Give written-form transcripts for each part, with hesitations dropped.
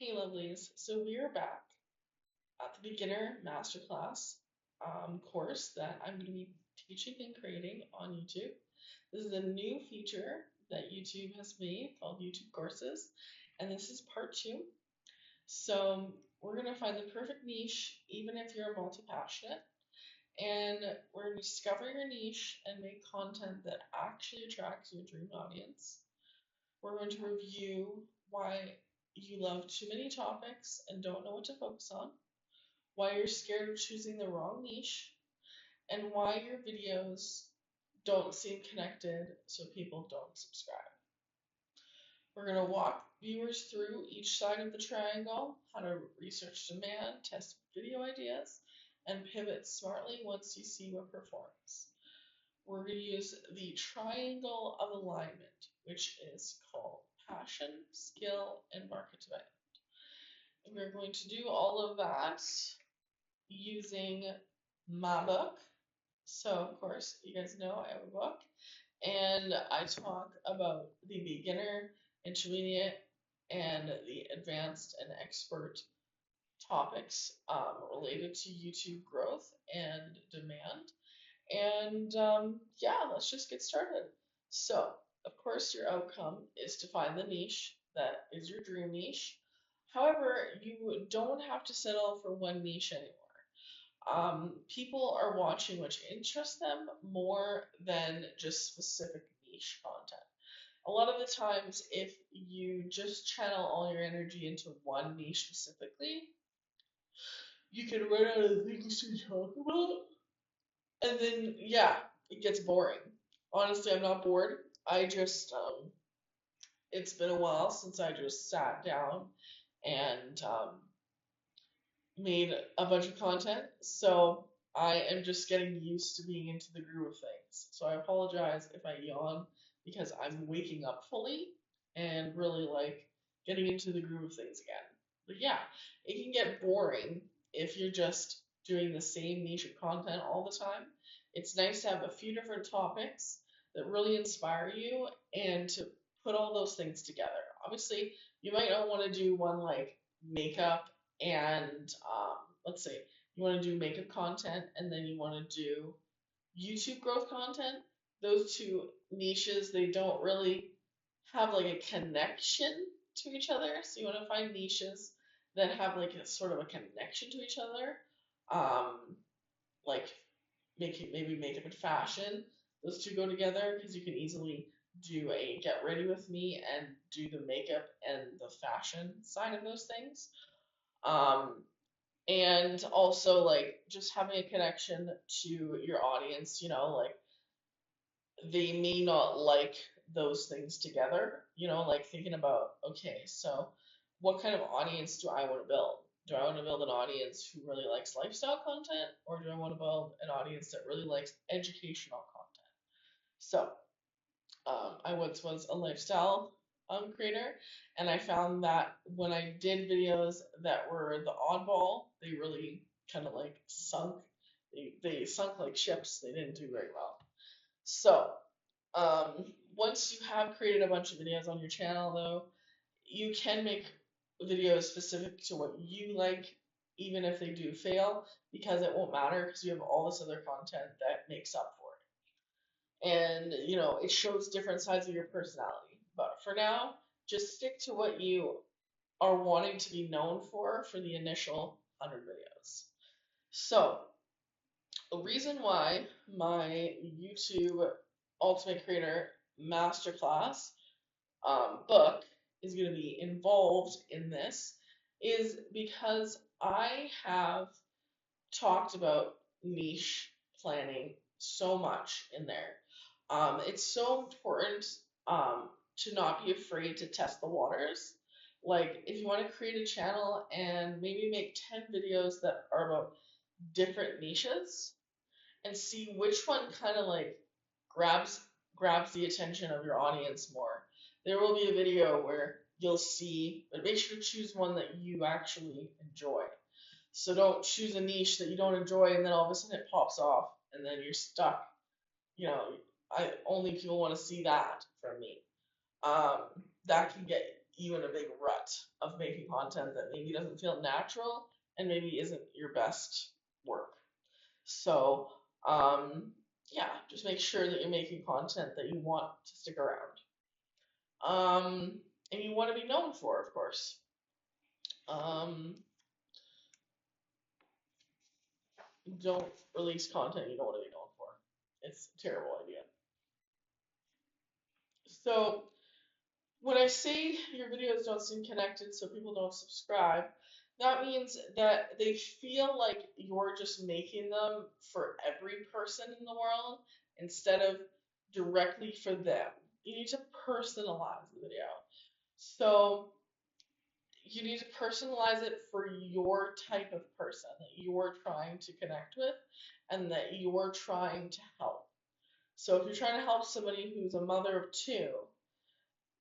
Hey lovelies, so we are back at the beginner masterclass course that I'm going to be teaching and creating on YouTube. This is a new feature that YouTube has made called YouTube Courses, and this is part two. So we're going to find the perfect niche, even if you're a multi-passionate, and we're going to discover your niche and make content that actually attracts your dream audience. We're going to review why you love too many topics and don't know what to focus on, why you're scared of choosing the wrong niche, and why your videos don't seem connected so people don't subscribe. We're going to walk viewers through each side of the triangle, how to research demand, test video ideas, and pivot smartly once you see what performs. We're going to use the triangle of alignment, which is called passion, skill, and market demand. And we're going to do all of that using my book. So, of course, you guys know I have a book, and I talk about the beginner, intermediate, and the advanced and expert topics related to YouTube growth and demand. And yeah, let's just get started. So, of course, your outcome is to find the niche that is your dream niche. However, you don't have to settle for one niche anymore. People are watching which interests them more than just specific niche content. A lot of the times, if you just channel all your energy into one niche specifically, you can run out of things to talk about. And then, yeah, it gets boring. Honestly, I'm not bored. It's been a while since I just sat down and made a bunch of content. So I am just getting used to being into the groove of things. So I apologize if I yawn because I'm waking up fully and really like getting into the groove of things again. But yeah, it can get boring if you're just doing the same niche of content all the time. It's nice to have a few different topics that really inspire you and to put all those things together. Obviously, you might not want to do one like makeup and let's say you want to do makeup content and then you want to do YouTube growth content. Those two niches, they don't really have like a connection to each other. So you want to find niches that have like a sort of a connection to each other. Um, like maybe makeup and fashion. Those two go together because you can easily do a get ready with me and do the makeup and the fashion side of those things. Um, and also like just having a connection to your audience, like they may not like those things together, like thinking about, okay, so what kind of audience do I want to build? Do I want to build an audience who really likes lifestyle content, or do I want to build an audience that really likes educational content? So, I once was a lifestyle creator, and I found that when I did videos that were the oddball, they really kind of like sunk. They sunk like ships. They didn't do very well. So, once you have created a bunch of videos on your channel, though, you can make videos specific to what you like, even if they do fail, because it won't matter because you have all this other content that makes up for it. And, it shows different sides of your personality. But for now, just stick to what you are wanting to be known for the initial 100 videos. So, the reason why my YouTube Ultimate Creator Masterclass book is going to be involved in this is because I have talked about niche planning so much in there. It's so important to not be afraid to test the waters. Like, if you want to create a channel and maybe make 10 videos that are about different niches and see which one kind of like grabs grabs the attention of your audience more. There will be a video where you'll see, but make sure to choose one that you actually enjoy. So don't choose a niche that you don't enjoy and then all of a sudden it pops off and then you're stuck. You know, I only people want to see that from me. Um, that can get you in a big rut of making content that maybe doesn't feel natural and maybe isn't your best work. So, yeah, just make sure that you're making content that you want to stick around. And you want to be known for, of course. Don't release content you don't want to be known for. It's a terrible idea. So, when I say your videos don't seem connected so people don't subscribe, that means that they feel like you're just making them for every person in the world instead of directly for them. You need to personalize the video. So you need to personalize it for your type of person that you're trying to connect with and that you're trying to help. So if you're trying to help somebody who's a mother of two,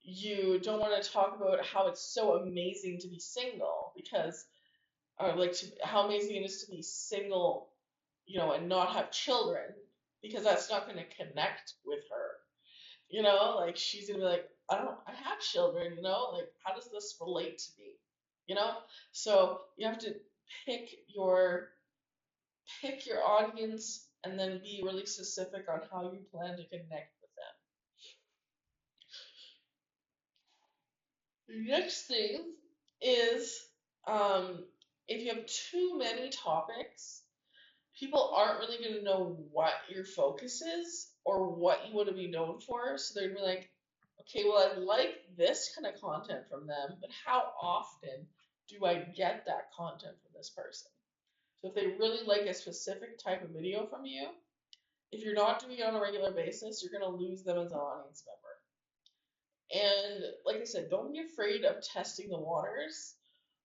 you don't want to talk about how it's so amazing to be single because, or like how amazing it is to be single, and not have children because that's not going to connect with her. Like she's gonna be like, I have children, like how does this relate to me? You know? So you have to pick your pick your audience and then be really specific on how you plan to connect with them. The next thing is if you have too many topics, people aren't really going to know what your focus is or what you want to be known for. So they're going to be like, okay, well, I like this kind of content from them, but how often do I get that content from this person? So if they really like a specific type of video from you, if you're not doing it on a regular basis, you're going to lose them as an audience member. And like I said, don't be afraid of testing the waters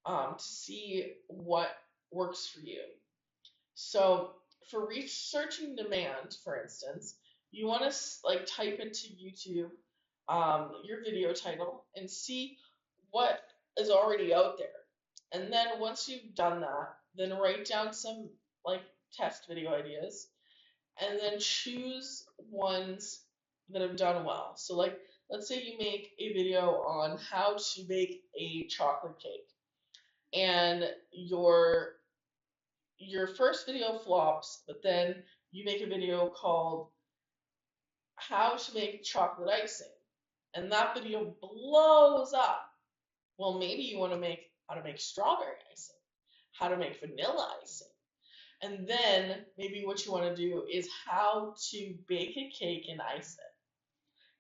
to see what works for you. So for researching demand, for instance, you want to like type into YouTube your video title and see what is already out there. And then once you've done that, then write down some like test video ideas and then choose ones that have done well. So like let's say you make a video on how to make a chocolate cake and your first video flops, but then you make a video called how to make chocolate icing and that video blows up. Well, maybe you want to make how to make strawberry icing, how to make vanilla icing. And then maybe what you want to do is how to bake a cake and ice it.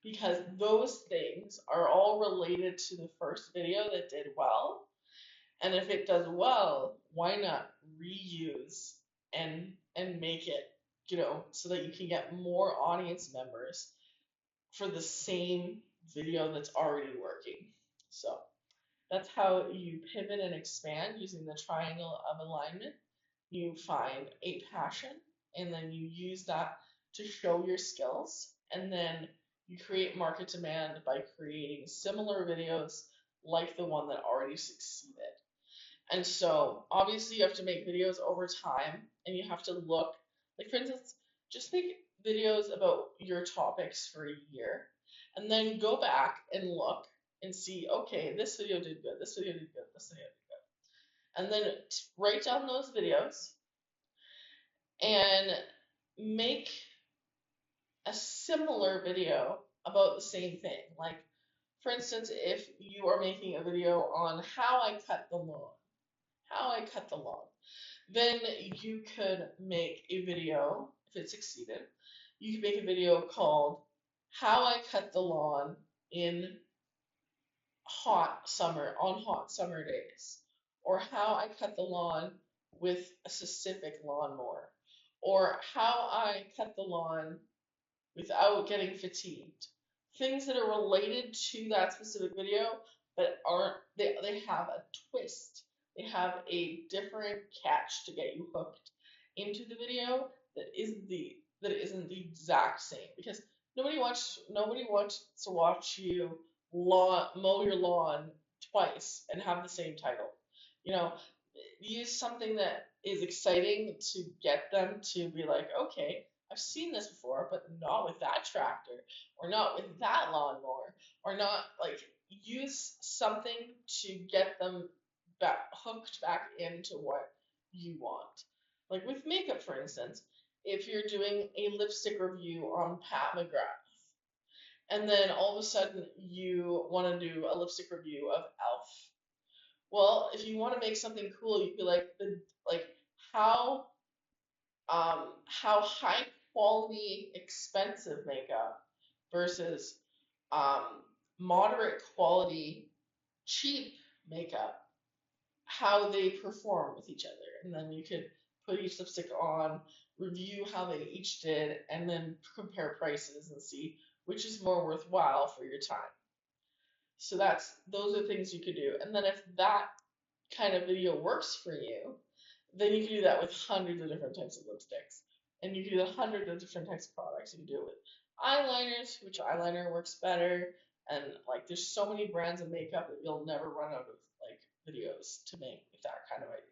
Because those things are all related to the first video that did well. And if it does well, why not reuse and make it, so that you can get more audience members for the same video that's already working. So that's how you pivot and expand using the triangle of alignment. You find a passion and then you use that to show your skills. And then you create market demand by creating similar videos like the one that already succeeded. And so obviously you have to make videos over time and you have to look, like for instance, just make videos about your topics for a year and then go back and look and see, okay, this video did good, this video did good, this video did good. And then write down those videos and make a similar video about the same thing. Like, for instance, if you are making a video on how I cut the lawn, then you could make a video, if it succeeded, you could make a video called how I cut the lawn in hot summer days, or how I cut the lawn with a specific lawnmower, or how I cut the lawn without getting fatigued. Things that are related to that specific video, but they have a twist. They have a different catch to get you hooked into the video that isn't the exact same because nobody wants to watch you mow your lawn twice and have the same title. You know, use something that is exciting to get them to be like, okay, I've seen this before, but not with that tractor, or not with that lawnmower, or not like use something to get them hooked back into what you want. Like with makeup, for instance, if you're doing a lipstick review on Pat McGrath, and then all of a sudden you want to do a lipstick review of Elf. Well, if you want to make something cool, you could like how how high quality expensive makeup versus um, moderate quality cheap makeup, how they perform with each other, and then you could put each lipstick on, review how they each did, and then compare prices and see which is more worthwhile for your time. So those are things you could do. And then if that kind of video works for you, then you can do that with hundreds of different types of lipsticks. And you can do hundreds of different types of products. You can do it with eyeliners, which eyeliner works better. And like there's so many brands of makeup that you'll never run out of like videos to make with that kind of idea.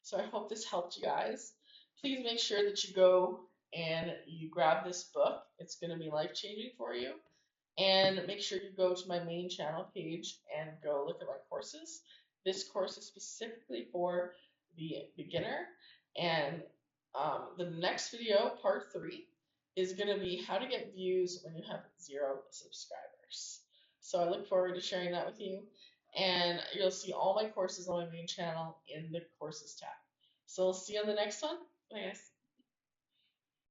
So I hope this helped you guys. Please make sure that you go and you grab this book. It's going to be life changing for you. And make sure you go to my main channel page and go look at my courses. This course is specifically for the beginner. And the next video, part 3, is going to be how to get views when you have 0 subscribers. So I look forward to sharing that with you. And you'll see all my courses on my main channel in the courses tab. So I'll see you on the next one. Bye guys.